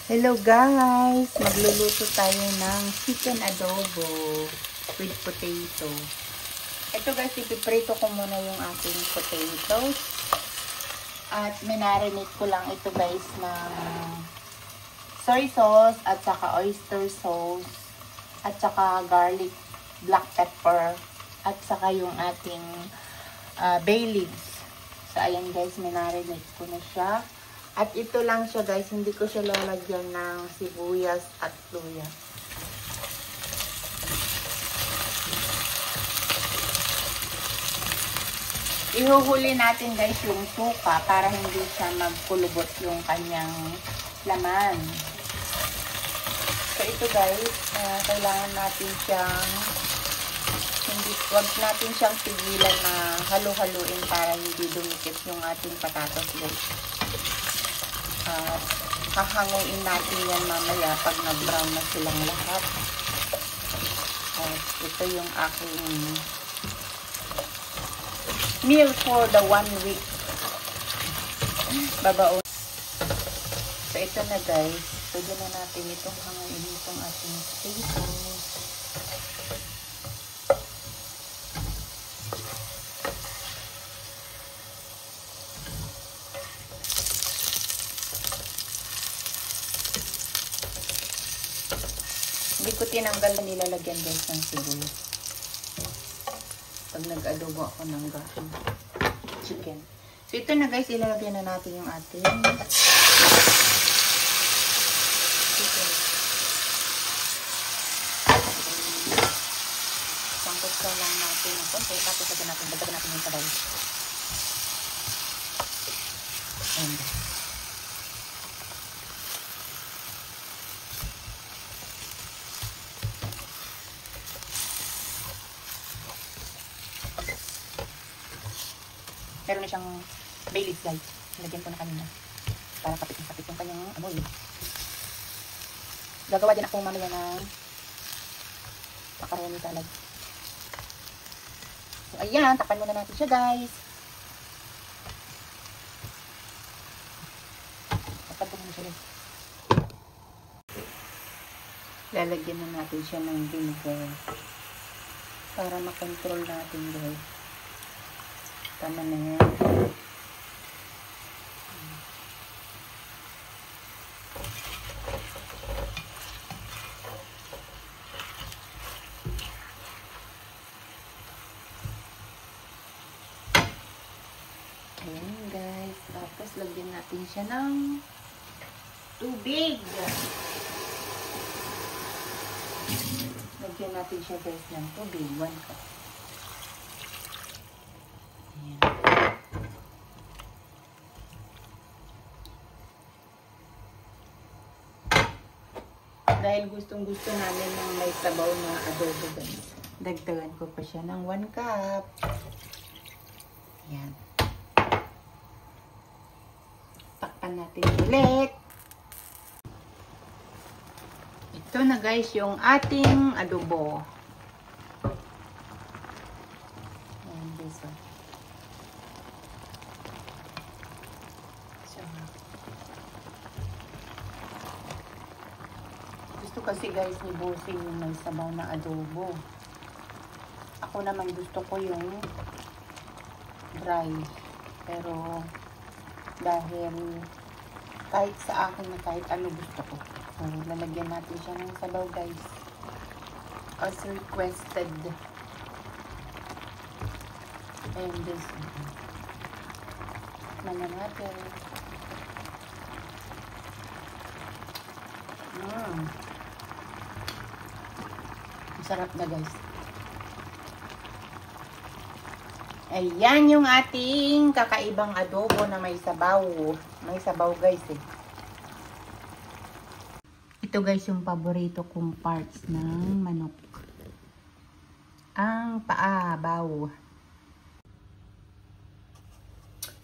Hello guys! Magluluto tayo ng chicken adobo with potato. Ito guys, ipiprito ko muna yung ating potatoes. At minarinate ko lang ito guys ng soy sauce at saka oyster sauce at saka garlic, black pepper at saka yung ating bay leaves. So ayan guys, minarinate ko na siya. At ito lang siya guys, hindi ko siya lalagyan ng sibuyas at luya. Ihuhuli natin guys yung suka para hindi siya magkulubot yung kanyang laman. So ito guys, kailangan natin siyang, wag natin siyang pigilan na halu-haluin para hindi dumikit yung ating patatas guys. Hahanguin natin yan mamaya pag nag-brown na silang lahat. At ito yung aking meal for the 1 week. Babaon. So ito na guys. Pwede na natin itong hanguin itong ating potato. Hindi ko tinanggal na nilalagyan guys ng sibuyas. Pag nag-adobo ako ng chicken. So ito na guys, ilalagyan na natin yung ating chicken. Sangkot ka lang natin ng konti. Tapos dagdagan natin yung sabaw. And meron na siyang bay leaf guys. Nilagyan ko na kanina. Para kapit yung kanyang amoy. Gagawa din ako mamaya ng macaroni salad. So ayan, takpan muna natin siya guys. Takpan ko muna siya guys. Lalagyan na natin siya ng vinegar. Para makontrol natin guys. Tama na yan. Ayan guys. Tapos lagyan natin siya ng tubig. Lagyan natin siya guys ng tubig. 1 cup. Ayan. Dahil gustong-gusto namin ng may sabaw na adobo guys. Dagdagan ko pa siya ng 1 cup. Ayan. Takpan natin ulit. Ito na guys yung ating adobo. Ayan guys. Gusto kasi guys ni Bossing yung may sabaw na adobo. Ako naman gusto ko yung dry. Pero dahil kahit sa akin na kahit ano gusto ko. So lalagyan natin siya ng sabaw guys. As requested. And this. Tikman na natin. Sarap na guys. Ayan yung ating kakaibang adobo na may sabaw. May sabaw guys eh. Ito guys yung paborito kong parts ng manok. Ang paa, baw.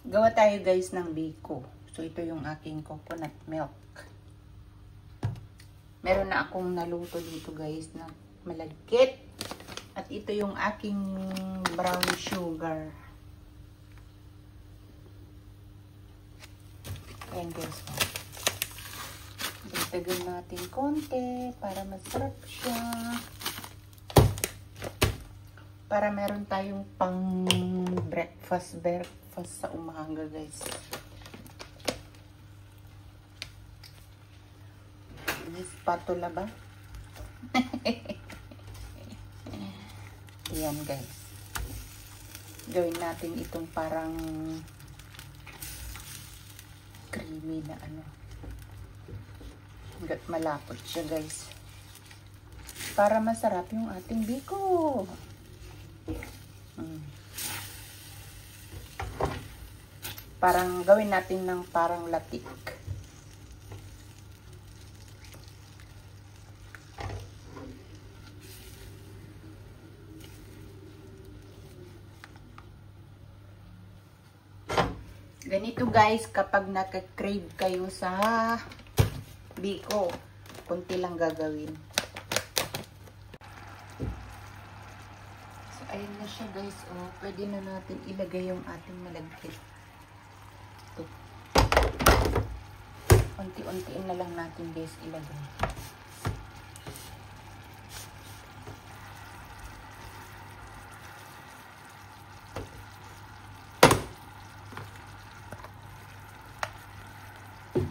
Gawa tayo guys ng biko. So ito yung aking coconut milk. Meron na akong naluto dito guys na malagkit. At ito yung aking brown sugar. Ayan guys. Dagdagan natin konti para masarap siya. Para meron tayong pang breakfast sa umaga, guys. May spatula ba? Ayan, guys. Gawin natin itong parang creamy na ano. Hanggat malapot siya, guys. Para masarap yung ating biko. Parang gawin natin ng parang latik. Ganito, guys, kapag naka-crave kayo sa biko, konti lang gagawin. So, ayun na siya, guys. Oh, pwede na natin ilagay yung ating malagkit. Ito. Unti-untiin na lang natin, guys, ilagay.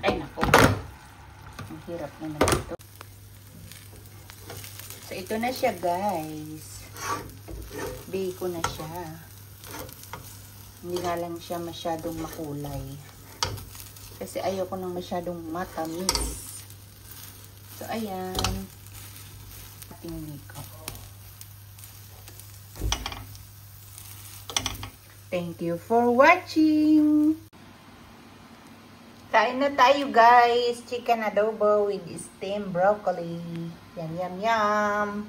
Ay, nako. Ang hirap naman ito. So, ito na siya, guys. Biko na siya. Hindi nga lang siya masyadong makulay. Kasi ayoko nang masyadong matamis. So, ayan. Ating biko. Thank you for watching. Kain na tayo, guys. Chicken adobo with steamed broccoli. Yum, yum, yum.